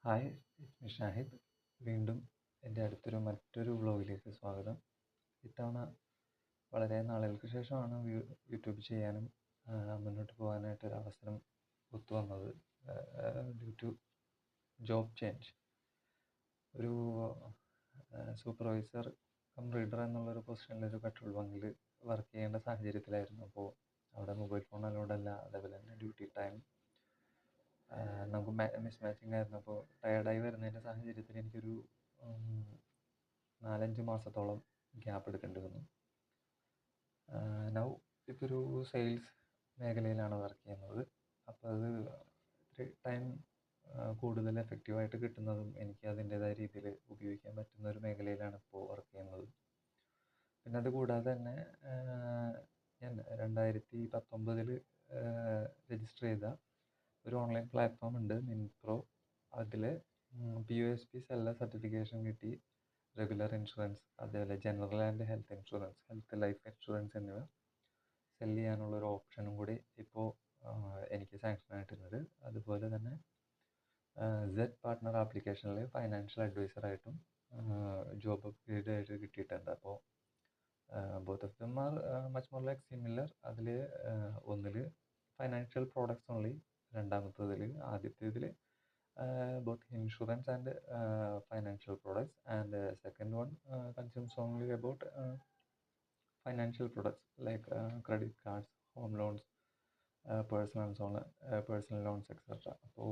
Hi, it's me Shahid. വീണ്ടും എൻ്റെ മറ്റൊരു വ്ളോഗിലേക്ക് സ്വാഗതം. ഇത്തവണ വളരെ നാളുകൾക്ക് ശേഷമാണ് യൂട്യൂബ് ചെയ്യാനും മുന്നോട്ട് പോകാനായിട്ട് ഒരു അവസരം ഒത്തുവന്നത്. Due to job change. ഒരു സൂപ്പർവൈസർ കം റീഡർ എന്നുള്ളൊരു പൊസിഷനിൽ ഒരു പെട്രോൾ ബങ്കിൽ വർക്ക് ചെയ്യേണ്ട സാഹചര്യത്തിലായിരുന്നു. അപ്പോൾ അവിടെ മൊബൈൽ ഫോൺ അലൗഡ് അല്ല, അതേപോലെ തന്നെ ഡ്യൂട്ടി ടൈം നമുക്ക് മിസ്മാച്ചിങ് ആയിരുന്നു. അപ്പോൾ ടയർഡായി വരുന്നതിൻ്റെ സാഹചര്യത്തിൽ എനിക്കൊരു 4-5 മാസത്തോളം ഗ്യാപ്പ് എടുക്കേണ്ടി വന്നു. നൗ ഇപ്പോൾ ഒരു സെയിൽസ് മേഖലയിലാണ് വർക്ക് ചെയ്യുന്നത്. അപ്പോൾ അത് ഇത്തിരി ടൈം കൂടുതൽ എഫക്റ്റീവായിട്ട് കിട്ടുന്നതും എനിക്ക് അതിൻ്റേതായ രീതിയിൽ ഉപയോഗിക്കാൻ പറ്റുന്ന ഒരു മേഖലയിലാണ് ഇപ്പോൾ വർക്ക് ചെയ്യുന്നത്. പിന്നെ അത് കൂടാതെ തന്നെ ഞാൻ 2019 രജിസ്റ്റർ ചെയ്ത ഒരു ഓൺലൈൻ പ്ലാറ്റ്ഫോം ഉണ്ട്, മിൻപ്രോ. അതിൽ POSP സെല്ലർ സർട്ടിഫിക്കേഷൻ കിട്ടി. റെഗുലർ ഇൻഷുറൻസ്, അതേപോലെ general and health insurance, health life insurance എന്നിവ സെല് ചെയ്യാനുള്ളൊരു ഓപ്ഷനും കൂടി ഇപ്പോൾ എനിക്ക് സാങ്ഷൻ ആയിട്ടുണ്ട്. അതുപോലെ തന്നെ സെഡ് പാർട്ട്ണർ ആപ്ലിക്കേഷനിൽ ഫൈനാൻഷ്യൽ അഡ്വൈസറായിട്ടും ജോബ് അപ്ഗ്രേഡ് ആയിട്ട് കിട്ടിയിട്ടുണ്ട്. അപ്പോൾ both of them are much more like similar. അതിൽ ഒന്നിൽ ഫൈനാൻഷ്യൽ പ്രോഡക്ട്സ് ഓൺലി, രണ്ടാമത്തതിൽ ആദ്യത്തേതിൽ both insurance and financial products, and second one consumes only about financial products like credit cards, home loans, personal loans etc. അപ്പോൾ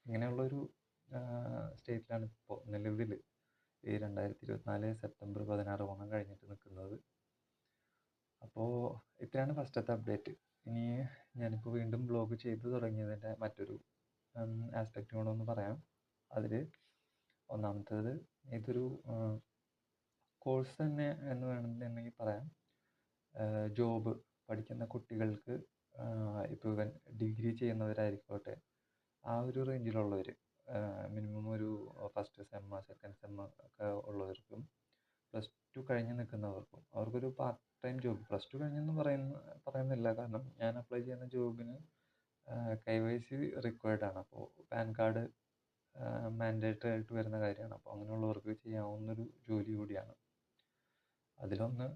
ഇങ്ങനെയുള്ളൊരു സ്റ്റേറ്റിലാണ് ഇപ്പോൾ നിലവിൽ ഈ 2024 September 16 Onam കഴിഞ്ഞിട്ട് നിൽക്കുന്നത്. അപ്പോൾ ഇത്രയാണ് ഫസ്റ്റത്തെ അപ്ഡേറ്റ്. ഇനി ഞാനിപ്പോൾ വീണ്ടും ബ്ലോഗ് ചെയ്തു തുടങ്ങിയതിൻ്റെ മറ്റൊരു ആസ്പെക്റ്റ് കൊണ്ടൊന്ന് പറയാം. അതിൽ ഒന്നാമത്തേത്, ഇതൊരു കോഴ്സ് തന്നെ എന്ന് വേണമെന്നുണ്ടെങ്കിൽ പറയാം. ജോബ് പഠിക്കുന്ന കുട്ടികൾക്ക്, ഇപ്പോൾ ഇവൻ ഡിഗ്രി ചെയ്യുന്നവരായിരിക്കട്ടെ, ആ ഒരു റേഞ്ചിലുള്ളവർ, മിനിമം ഒരു ഫസ്റ്റ് സെമ്മ് സെക്കൻഡ് സെമ്മ് ഒക്കെ ഉള്ളവർക്കും, +2 കഴിഞ്ഞ് നിൽക്കുന്നവർക്കും, അവർക്കൊരു പാർട്ട് ടൈം ജോബ്, +2 കഴിഞ്ഞെന്ന് പറയുന്നില്ല, കാരണം ഞാൻ അപ്ലൈ ചെയ്യുന്ന ജോബിന് KYC റിക്വയർഡ് ആണ്. അപ്പോൾ പാൻ കാർഡ് മാൻഡേറ്ററി ആയിട്ട് വരുന്ന കാര്യമാണ്. അപ്പോൾ അങ്ങനെയുള്ളവർക്ക് ചെയ്യാവുന്നൊരു ജോലി കൂടിയാണ്. അതിലൊന്ന്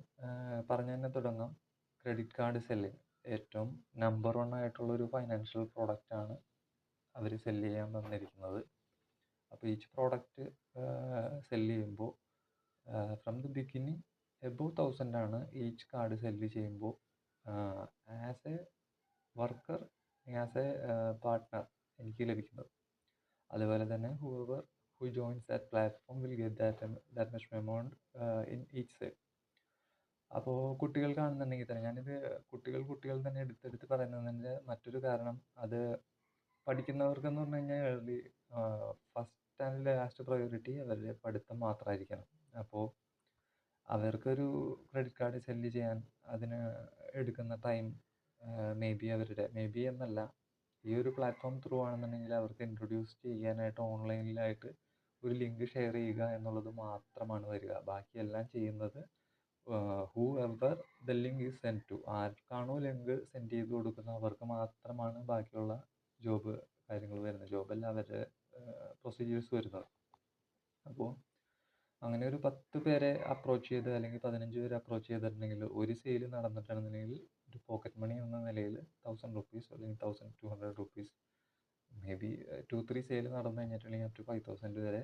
പറഞ്ഞു തന്നെ തുടങ്ങാം. ക്രെഡിറ്റ് കാർഡ് സെല്ലിങ് ഏറ്റവും നമ്പർ 1 ആയിട്ടുള്ളൊരു ഫൈനാൻഷ്യൽ പ്രോഡക്റ്റാണ് അവർ സെല്ല് ചെയ്യാൻ വന്നിരിക്കുന്നത്. അപ്പോൾ ഈച്ച് പ്രോഡക്റ്റ് സെല്ല് ചെയ്യുമ്പോൾ ഫ്രം ദി ബിഗിനിങ് എബോവ് 1000 ആണ് ഈച്ച് കാർഡ് സെല്ല് ചെയ്യുമ്പോൾ as A worker, as A partner എനിക്ക് ലഭിക്കുന്നത്. അതുപോലെ തന്നെ who joins that platform will get that much amount in each sale. അപ്പോൾ കുട്ടികൾക്കാണെന്നുണ്ടെങ്കിൽ തന്നെ, ഞാനിത് കുട്ടികൾ തന്നെ എടുത്തെടുത്ത് പറയുന്നതിൻ്റെ മറ്റൊരു കാരണം, അത് പഠിക്കുന്നവർക്കെന്ന് പറഞ്ഞു കഴിഞ്ഞാൽ ഫസ്റ്റ് ആൻഡ് ലാസ്റ്റ് പ്രയോറിറ്റി അവരുടെ പഠിത്തം മാത്രമായിരിക്കണം. അപ്പോൾ അവർക്കൊരു ക്രെഡിറ്റ് കാർഡ് സെല്ല് ചെയ്യാൻ അതിന് എടുക്കുന്ന ടൈം മേ ബി എന്നല്ല, ഈ ഒരു പ്ലാറ്റ്ഫോം ത്രൂ ആണെന്നുണ്ടെങ്കിൽ അവർക്ക് ഇൻട്രൊഡ്യൂസ് ചെയ്യാനായിട്ട് ഓൺലൈനിലായിട്ട് ഒരു ലിങ്ക് ഷെയർ ചെയ്യുക എന്നുള്ളത് മാത്രമാണ് വരിക. ബാക്കിയെല്ലാം ചെയ്യുന്നത് whoever the link is send to, ആർക്കാണോ ലിങ്ക് സെൻഡ് ചെയ്ത് കൊടുക്കുന്ന അവർക്ക് മാത്രമാണ് ബാക്കിയുള്ള ജോബ് കാര്യങ്ങൾ വരുന്നത്, ജോബല്ല അവരുടെ പ്രൊസീജിയേഴ്സ് വരുന്നത്. അപ്പോൾ അങ്ങനെ ഒരു 10 പേരെ അപ്രോച്ച് ചെയ്ത്, അല്ലെങ്കിൽ 15 പേരെ അപ്രോച്ച് ചെയ്തിട്ടുണ്ടെങ്കിൽ, ഒരു സെയിൽ നടന്നിട്ടുണ്ടെന്നുണ്ടെങ്കിൽ ഒരു പോക്കറ്റ് മണി എന്ന നിലയിൽ 1000 റുപ്പീസ് അല്ലെങ്കിൽ 1200 റുപ്പീസ്, മേ ബി 2-3 സെയിൽ നടന്നു കഴിഞ്ഞിട്ടുണ്ടെങ്കിൽ up to 5000 വരെ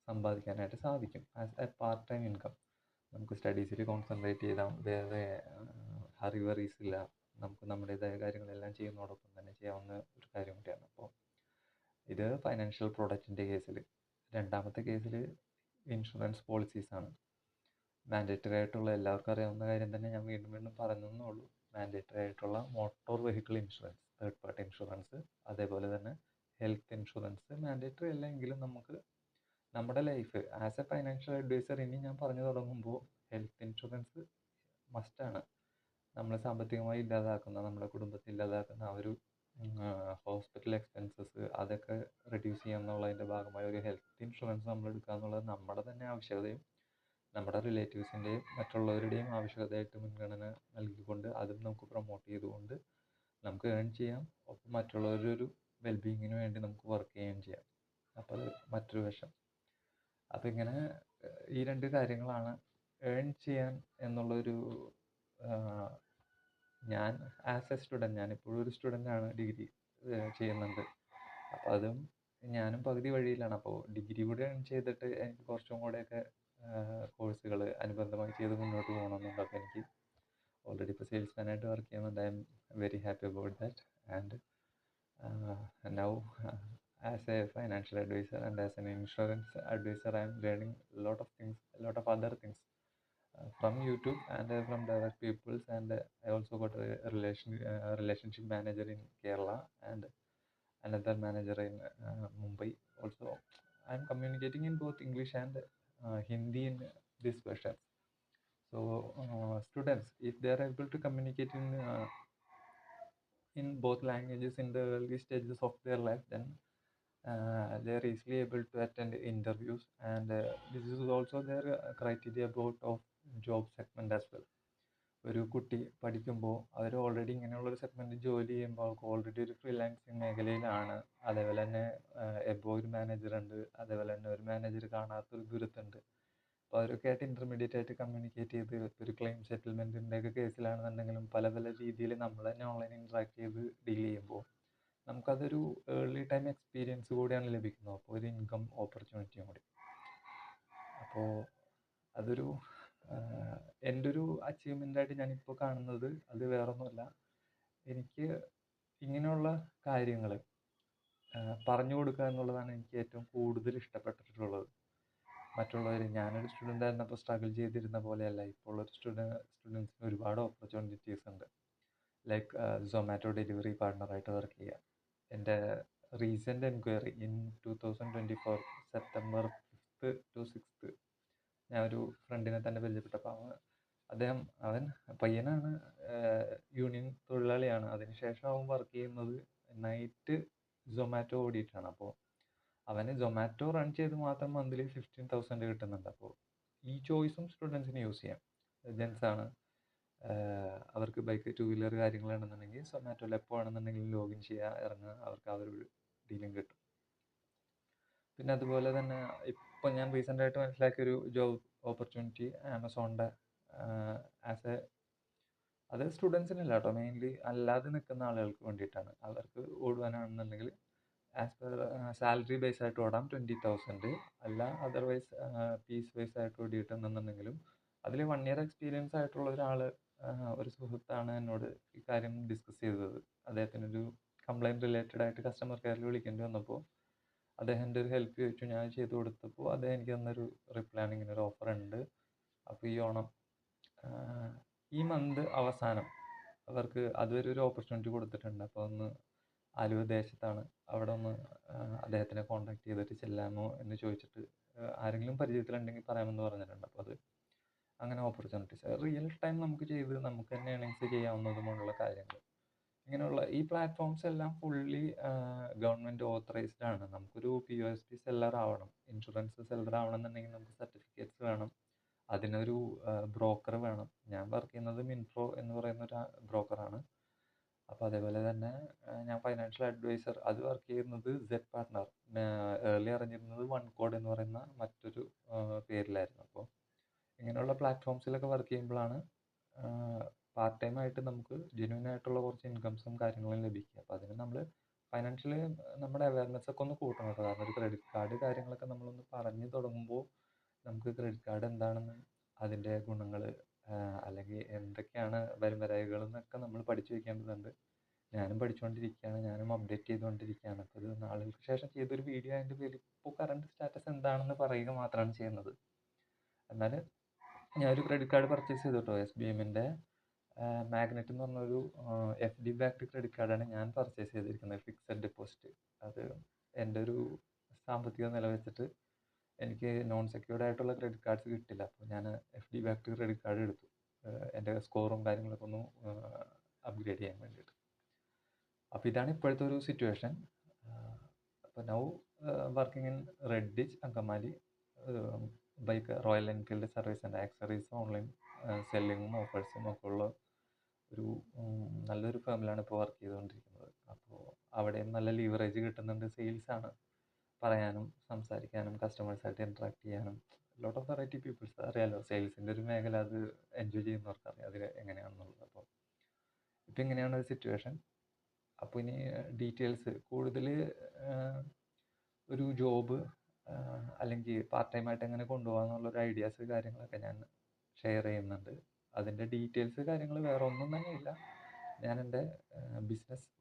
സമ്പാദിക്കാനായിട്ട് സാധിക്കും as A part time income. നമുക്ക് സ്റ്റഡീസിൽ കോൺസെൻട്രേറ്റ് ചെയ്താൽ വേറെ ഹറി വറീസ് ഇല്ല, നമുക്ക് നമ്മുടേതായ കാര്യങ്ങളെല്ലാം ചെയ്യുന്നതോടൊപ്പം തന്നെ ചെയ്യാവുന്ന ഒരു കാര്യം കൂടിയാണ്. അപ്പോൾ ഇത് ഫൈനാൻഷ്യൽ പ്രോഡക്റ്റിൻ്റെ കേസിൽ. രണ്ടാമത്തെ കേസിൽ ഇൻഷുറൻസ് പോളിസീസാണ്. മാൻഡേറ്ററി ആയിട്ടുള്ള, എല്ലാവർക്കും അറിയാവുന്ന കാര്യം തന്നെ, ഞാൻ വീണ്ടും പറയുന്നേ ഉള്ളൂ. മാൻഡേറ്ററി ആയിട്ടുള്ള motor vehicle insurance, third party insurance, അതേപോലെ തന്നെ ഹെൽത്ത് ഇൻഷുറൻസ് മാൻഡേറ്ററി അല്ല എങ്കിലും നമുക്ക് നമ്മുടെ life as a financial adviser, ഇനി ഞാൻ പറഞ്ഞു തുടങ്ങുമ്പോൾ ഹെൽത്ത് ഇൻഷുറൻസ് മസ്റ്റാണ്. നമ്മളെ സാമ്പത്തികമായി ഇല്ലാതാക്കുന്ന, നമ്മുടെ കുടുംബത്തെ ഇല്ലാതാക്കുന്ന ആ ഒരു ഹോസ്പിറ്റൽ എക്സ്പെൻസസ്, അതൊക്കെ റെഡ്യൂസ് ചെയ്യാന്നുള്ളതിൻ്റെ ഭാഗമായി ഒരു ഹെൽത്ത് ഇൻഷുറൻസ് നമ്മൾ എടുക്കുക എന്നുള്ളത് നമ്മുടെ തന്നെ ആവശ്യകതയും നമ്മുടെ റിലേറ്റീവ്സിൻ്റെയും മറ്റുള്ളവരുടെയും ആവശ്യകതയായിട്ട് മുൻഗണന നൽകിക്കൊണ്ട് അതും നമുക്ക് പ്രൊമോട്ട് ചെയ്തുകൊണ്ട് നമുക്ക് ഏൺ ചെയ്യാം. ഒപ്പം മറ്റുള്ളവരുടെ ഒരു വെൽബീയിങ്ങിന് വേണ്ടി നമുക്ക് വർക്ക് ചെയ്യുകയും ചെയ്യാം. അപ്പോൾ അത് മറ്റൊരു വശം. അപ്പോൾ ഇങ്ങനെ ഈ 2 കാര്യങ്ങളാണ് ഏൺ ചെയ്യാൻ എന്നുള്ളൊരു ഞാൻ ആസ് എ സ്റ്റുഡൻറ്റ്, ഞാനിപ്പോഴും ഒരു സ്റ്റുഡൻ്റാണ്, ഡിഗ്രി ചെയ്യുന്നുണ്ട്. അപ്പോൾ അതും ഞാനും പകുതി വഴിയിലാണ്. അപ്പോൾ ഡിഗ്രി കൂടെ ഏൺ ചെയ്തിട്ട് എനിക്ക് കുറച്ചും കൂടെയൊക്കെ കോഴ്സുകൾ അനുബന്ധമായി ചെയ്ത് മുന്നോട്ട് പോകണമെന്നുണ്ട്. അപ്പോൾ എനിക്ക് ഓൾറെഡി ഇപ്പോൾ സെയിൽസ്മാനായിട്ട് വർക്ക് ചെയ്യുന്നുണ്ട്. I am very happy about that. And now as a financial advisor and as an insurance advisor, I am learning a lot of things, a lot of other things from YouTube and from direct peoples. And I also got a relationship manager in Kerala and another manager in Mumbai. Also, I am communicating in both English and Hindi in this version. So students, if they are able to communicate in both languages in the early stages of their life, then they are easily able to attend interviews. And this is also their criteria about of job segment as well. ഒരു കുട്ടി പഠിക്കുമ്പോൾ അവർ already ഇങ്ങനെയുള്ളൊരു segment ജോലി ചെയ്യുമ്പോൾ അവർക്ക് already ഒരു freelancing മേഖലയിലാണ്. അതേപോലെ തന്നെ എബോ ഒരു മാനേജറുണ്ട്, അതേപോലെ തന്നെ ഒരു മാനേജർ കാണാത്തൊരു ദൂരത്തുണ്ട്. അപ്പോൾ അവരൊക്കെ ആയിട്ട് ഇൻ്റർമീഡിയറ്റ് ആയിട്ട് കമ്മ്യൂണിക്കേറ്റ് ചെയ്ത് ഒരു ക്ലെയിം സെറ്റിൽമെൻറ്റിൻ്റെയൊക്കെ കേസിലാണെന്നുണ്ടെങ്കിലും പല പല രീതിയിൽ നമ്മൾ തന്നെ ഓൺലൈൻ ഇൻട്രാക്ട് ചെയ്ത് ഡീൽ ചെയ്യുമ്പോൾ നമുക്കതൊരു ഏർലി ടൈം എക്സ്പീരിയൻസ് കൂടിയാണ് ലഭിക്കുന്നത്. അപ്പോൾ ഒരു ഇൻകം ഓപ്പർച്യൂണിറ്റിയും കൂടി. അപ്പോൾ അതൊരു എൻ്റെ ഒരു അച്ചീവ്മെൻ്റായിട്ട് ഞാനിപ്പോൾ കാണുന്നത് അത് വേറൊന്നുമല്ല. എനിക്ക് ഇങ്ങനെയുള്ള കാര്യങ്ങൾ പറഞ്ഞു കൊടുക്കുക എന്നുള്ളതാണ് എനിക്ക് ഏറ്റവും കൂടുതൽ ഇഷ്ടപ്പെട്ടിട്ടുള്ളത്. മറ്റുള്ളവർ, ഞാനൊരു സ്റ്റുഡൻ്റ് ആയിരുന്നപ്പോൾ സ്ട്രഗിൾ ചെയ്തിരുന്ന പോലെയല്ല ഇപ്പോൾ ഉള്ളൊരു സ്റ്റുഡൻസിന് ഒരുപാട് ഓപ്പർച്യൂണിറ്റീസ് ഉണ്ട്. ലൈക്ക് സൊമാറ്റോ ഡെലിവറി പാർട്ട്ണറായിട്ട് വർക്ക് ചെയ്യുക. എൻ്റെ recent enquiry in 2024 September 5th to 6th ഞാൻ ഒരു ഫ്രണ്ടിനെ തന്നെ പരിചയപ്പെട്ടപ്പോൾ അവൻ പയ്യനാണ്, യൂണിയൻ തൊഴിലാളിയാണ്. അതിനുശേഷം അവൻ വർക്ക് ചെയ്യുന്നത് നൈറ്റ് സൊമാറ്റോ ഓടിയിട്ടാണ്. അപ്പോൾ അവന് സൊമാറ്റോ റൺ ചെയ്ത് മാത്രം മന്ത്ലി 15,000 കിട്ടുന്നുണ്ട്. അപ്പോൾ ഈ ചോയ്സും സ്റ്റുഡൻസിന് യൂസ് ചെയ്യാം. ജെൻസാണ്, അവർക്ക് ബൈക്ക്, ടു വീലർ കാര്യങ്ങളാണെന്നുണ്ടെങ്കിൽ സൊമാറ്റോയിൽ എപ്പോൾ ആണെന്നുണ്ടെങ്കിലും ലോഗിൻ ചെയ്യുക, ഇറങ്ങുക, അവർക്ക് ആ ഒരു ഡീലും കിട്ടും. പിന്നെ അതുപോലെ തന്നെ ഇപ്പോൾ ഞാൻ റീസെൻ്റായിട്ട് മനസ്സിലാക്കിയൊരു ജോബ് ഓപ്പർച്യൂണിറ്റി ആമസോണിൻ്റെ അത് സ്റ്റുഡൻസിനല്ല കേട്ടോ, മെയിൻലി അല്ലാതെ നിൽക്കുന്ന ആളുകൾക്ക് വേണ്ടിയിട്ടാണ്. അവർക്ക് ഓടുവാനാണെന്നുണ്ടെങ്കിൽ ആസ് പെർ സാലറി ബേസ് ആയിട്ട് ഓടാം 20,000. അല്ല അതർവൈസ് പീസ് ബേസ് ആയിട്ട് ഓടിയിട്ടുണ്ടെന്നുണ്ടെങ്കിലും അതിൽ 1 year എക്സ്പീരിയൻസ് ആയിട്ടുള്ള ഒരു സുഹൃത്താണ് എന്നോട് ഈ കാര്യം ഡിസ്കസ് ചെയ്തത്. അദ്ദേഹത്തിനൊരു കംപ്ലൈൻറ്റ് റിലേറ്റഡ് ആയിട്ട് കസ്റ്റമർ കെയറിൽ വിളിക്കേണ്ടി വന്നപ്പോൾ അദ്ദേഹത്തിൻ്റെ ഒരു ഹെൽപ്പ് ചോദിച്ചു. ഞാൻ ചെയ്ത് കൊടുത്തപ്പോൾ അദ്ദേഹം എനിക്ക് തന്നൊരു റിപ്ലൈ ആണ്, ഇങ്ങനെ ഒരു ഓഫർ ഉണ്ട്. അപ്പോൾ ഈ മന്ത് അവസാനം അവർക്ക് അതുവരെ ഒരു ഓപ്പർച്യൂണിറ്റി കൊടുത്തിട്ടുണ്ട്. അപ്പോൾ ഒന്ന് ആലുവ ദേശത്താണ്, അവിടെ ഒന്ന് അദ്ദേഹത്തിനെ കോൺടാക്ട് ചെയ്തിട്ട് ചെല്ലാമോ എന്ന് ചോദിച്ചിട്ട് ആരെങ്കിലും പരിചയത്തിലുണ്ടെങ്കിൽ പറയാമെന്ന് പറഞ്ഞിട്ടുണ്ട്. അപ്പോൾ അത് അങ്ങനെ ഓപ്പർച്യൂണിറ്റീസ് റിയൽ ടൈം നമുക്ക് ചെയ്ത് നമുക്ക് തന്നെ ഏണിങ്സ് ചെയ്യാവുന്നതുമുള്ള കാര്യങ്ങൾ. ഇങ്ങനെയുള്ള ഈ പ്ലാറ്റ്ഫോംസ് എല്ലാം ഫുള്ളി ഗവൺമെൻറ് ഓത്തറൈസ്ഡ് ആണ്. നമുക്കൊരു POSP സെല്ലർ ആവണം, ഇൻഷുറൻസ് സെല്ലർ ആവണമെന്നുണ്ടെങ്കിൽ നമുക്ക് സർട്ടിഫിക്കറ്റ്സ് വേണം, അതിനൊരു ബ്രോക്കർ വേണം. ഞാൻ വർക്ക് ചെയ്യുന്നത് മിൻഫ്രോ എന്ന് പറയുന്ന ഒരു ബ്രോക്കറാണ്. അപ്പോൾ അതേപോലെ തന്നെ ഞാൻ ഫൈനാൻഷ്യൽ അഡ്വൈസർ, അത് വർക്ക് ചെയ്യുന്നത് സെഡ് പാർട്ട്ണർ. ഏർലി അറിഞ്ഞിരുന്നത് വൺ കോഡ് എന്ന് പറയുന്ന മറ്റൊരു പേരിലായിരുന്നു. അപ്പോൾ ഇങ്ങനെയുള്ള പ്ലാറ്റ്ഫോംസിലൊക്കെ വർക്ക് ചെയ്യുമ്പോഴാണ് പാർട്ട് ടൈം ആയിട്ട് നമുക്ക് ജെന്യൂൻ ആയിട്ടുള്ള കുറച്ച് ഇൻകംസും കാര്യങ്ങളും ലഭിക്കുക. അപ്പോൾ അതിന് നമ്മൾ ഫൈനാൻഷ്യലി നമ്മുടെ അവയർനെസ് ഒക്കെ ഒന്ന് കൂട്ടണം കേട്ടോ. കാരണം ഒരു ക്രെഡിറ്റ് കാർഡ് കാര്യങ്ങളൊക്കെ നമ്മളൊന്ന് പറഞ്ഞു തുടങ്ങുമ്പോൾ നമുക്ക് ക്രെഡിറ്റ് കാർഡ് എന്താണെന്ന്, അതിൻ്റെ ഗുണങ്ങൾ, അല്ലെങ്കിൽ എന്തൊക്കെയാണ് വരവുകൾ എന്നൊക്കെ നമ്മൾ പഠിച്ചു വയ്ക്കേണ്ടതുണ്ട്. ഞാനും പഠിച്ചുകൊണ്ടിരിക്കുകയാണ്, ഞാനും അപ്ഡേറ്റ് ചെയ്തുകൊണ്ടിരിക്കുകയാണ്. അപ്പോൾ ഇത് നാളുകൾക്ക് ശേഷം ചെയ്തൊരു വീഡിയോ അതിൻ്റെ പേരിൽ ഇപ്പോൾ കറണ്ട് സ്റ്റാറ്റസ് എന്താണെന്ന് പറയുക മാത്രമാണ് ചെയ്യുന്നത്. എന്നാൽ ഞാനൊരു ക്രെഡിറ്റ് കാർഡ് പർച്ചേസ് ചെയ്തു കേട്ടോ. SBMൻ്റെ മാഗ്നറ്റ് എന്ന് പറഞ്ഞൊരു FD ബാക്ക്ഡ് ക്രെഡിറ്റ് കാർഡാണ് ഞാൻ പർച്ചേസ് ചെയ്തിരിക്കുന്നത്, ഫിക്സഡ് ഡെപ്പോസിറ്റ്. അത് എൻ്റെ ഒരു സാമ്പത്തിക നില വെച്ചിട്ട് എനിക്ക് നോൺ സെക്യൂർഡ് ആയിട്ടുള്ള ക്രെഡിറ്റ് കാർഡ്സ് കിട്ടില്ല. അപ്പോൾ ഞാൻ FD ബാക്ക്ഡ് ക്രെഡിറ്റ് കാർഡ് എടുത്തു, എൻ്റെ സ്കോറും കാര്യങ്ങളൊക്കെ ഒന്ന് അപ്ഗ്രേഡ് ചെയ്യാൻ വേണ്ടിയിട്ട്. അപ്പോൾ ഇതാണ് ഇപ്പോഴത്തെ ഒരു സിറ്റുവേഷൻ. അപ്പോൾ now working in Redditch, Angamaly, bike Royal Enfield service and accessories online സെല്ലിങ്ങും ഓഫേഴ്സും ഒക്കെ ഉള്ള ഒരു നല്ലൊരു ഫേമിലാണ് ഇപ്പോൾ വർക്ക് ചെയ്തുകൊണ്ടിരിക്കുന്നത്. അപ്പോൾ അവിടെയും നല്ല ലീവറേജ് കിട്ടുന്നുണ്ട്, സെയിൽസാണ്. പറയാനും സംസാരിക്കാനും കസ്റ്റമേഴ്സായിട്ട് ഇൻട്രാക്ട് ചെയ്യാനും ലോട്ട് ഓഫ് വെറൈറ്റി പീപ്പിൾസ്. അറിയാലോ, സെയിൽസിൻ്റെ ഒരു മേഖല, അത് എൻജോയ് ചെയ്യുന്നവർക്ക് അറിയാം അത് എങ്ങനെയാണെന്നുള്ളത്. അപ്പോൾ ഇപ്പം ഇങ്ങനെയാണ് ഒരു സിറ്റുവേഷൻ. അപ്പോൾ ഇനി ഡീറ്റെയിൽസ് കൂടുതൽ ഒരു ജോബ് അല്ലെങ്കിൽ പാർട്ട് ടൈമായിട്ട് എങ്ങനെ കൊണ്ടുപോകാമെന്നുള്ളൊരു ഐഡിയാസ് കാര്യങ്ങളൊക്കെ ഞാൻ ഷെയർ ചെയ്യുന്നുണ്ട്. അതിൻ്റെ ഡീറ്റെയിൽസ് കാര്യങ്ങൾ വേറെ ഒന്നും തന്നെ ഇല്ല. ഞാൻ എൻ്റെ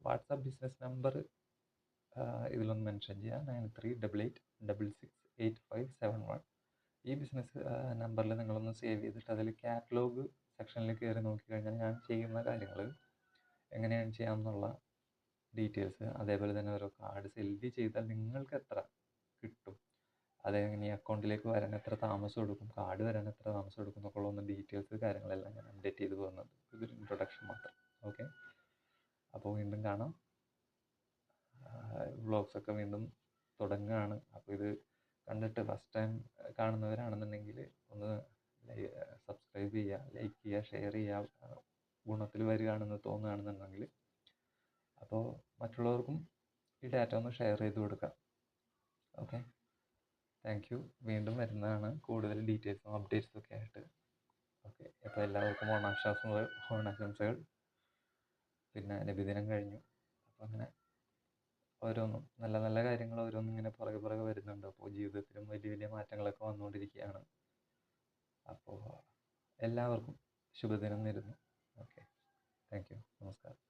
വാട്സാപ്പ് ബിസിനസ് നമ്പർ ഇതിലൊന്ന് മെൻഷൻ ചെയ്യാം. 9388668571. ഈ ബിസിനസ് നമ്പറിൽ നിങ്ങളൊന്ന് സേവ് ചെയ്തിട്ട് അതിൽ കാറ്റലോഗ് സെക്ഷനിൽ കയറി നോക്കിക്കഴിഞ്ഞാൽ ഞാൻ ചെയ്യുന്ന കാര്യങ്ങൾ എങ്ങനെയാണ് ചെയ്യാമെന്നുള്ള ഡീറ്റെയിൽസ്, അതേപോലെ തന്നെ ഓരോ കാർഡ് സെല്ല് ചെയ്താൽ നിങ്ങൾക്ക് എത്ര കിട്ടും, അതെങ്ങനെ ഈ അക്കൗണ്ടിലേക്ക് വരാൻ എത്ര താമസം എടുക്കും, കാർഡ് വരാൻ എത്ര താമസം എടുക്കും എന്നൊക്കെ ഉള്ള ഡീറ്റെയിൽസ് കാര്യങ്ങളെല്ലാം ഞാൻ അപ്ഡേറ്റ് ചെയ്ത് പോകുന്നുണ്ട്. ഇതൊരു ഇൻട്രൊഡക്ഷൻ മാത്രം. ഓക്കെ, അപ്പോൾ വീണ്ടും കാണാം. വ്ളോഗ്സൊക്കെ വീണ്ടും തുടങ്ങുകയാണ്. അപ്പോൾ ഇത് കണ്ടിട്ട് ഫസ്റ്റ് ടൈം കാണുന്നവരാണെന്നുണ്ടെങ്കിൽ ഒന്ന് സബ്സ്ക്രൈബ് ചെയ്യുക, ലൈക്ക് ചെയ്യുക, ഷെയർ ചെയ്യുക. ഗുണത്തിൽ വരികയാണെന്ന് തോന്നുകയാണെന്നുണ്ടെങ്കിൽ അപ്പോൾ മറ്റുള്ളവർക്കും ഈ ഡാറ്റ ഒന്ന് ഷെയർ ചെയ്ത് കൊടുക്കുക. Okay, thank you. വീണ്ടും വരുന്നതാണ് കൂടുതൽ ഡീറ്റെയിൽസും അപ്ഡേറ്റ്സും ഒക്കെ ആയിട്ട്. ഓക്കെ, അപ്പോൾ എല്ലാവർക്കും ഓണാശംസകൾ. പിന്നെ നബിദിനം കഴിഞ്ഞു. അപ്പോൾ അങ്ങനെ ഓരോന്നും നല്ല നല്ല കാര്യങ്ങൾ ഓരോന്നും ഇങ്ങനെ പുറകെ വരുന്നുണ്ട്. അപ്പോൾ ജീവിതത്തിലും വലിയ വലിയ മാറ്റങ്ങളൊക്കെ വന്നുകൊണ്ടിരിക്കുകയാണ്. അപ്പോൾ എല്ലാവർക്കും ശുഭദിനം നേരുന്നു. Okay, thank you. നമസ്കാരം.